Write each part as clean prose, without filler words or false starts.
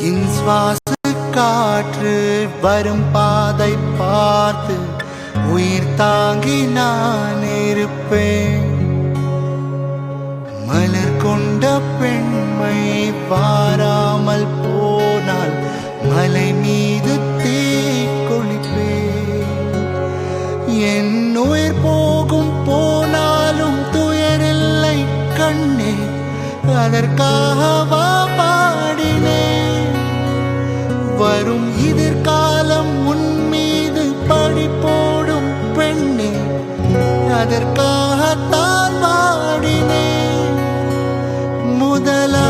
என் சுவாச காற்று வரும் பாதை பார்த்து உயிர் தாங்கி நான் இருப்பேன். மலர் கொண்ட பெண்மை வாராமல் போனால் மலை மீது தீ கொளிப்பேன். என் உயிர் போகும் போனாலும் துயரில்லை கண்ணே, அதற்காகவா பாடினேன். வரும் எதிர்காலம் உன் மீது பழி போடும் பெண்ணே, அதற்காகத்தான் பாடினேன். முதலா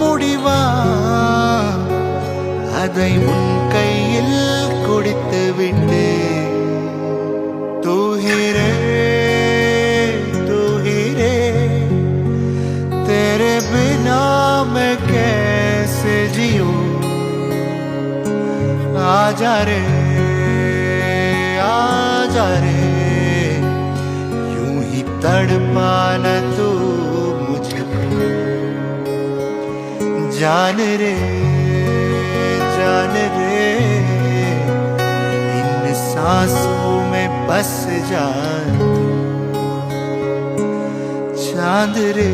முடிவா அதை உன் கையில் கொடுத்து விட்டேன். தூகிறே तेरे बिना मैं कैसे जियूं. आजा रे यूं ही तड़पाना तू मुझको. जान रे इन सांसों में बस जान. चांद रे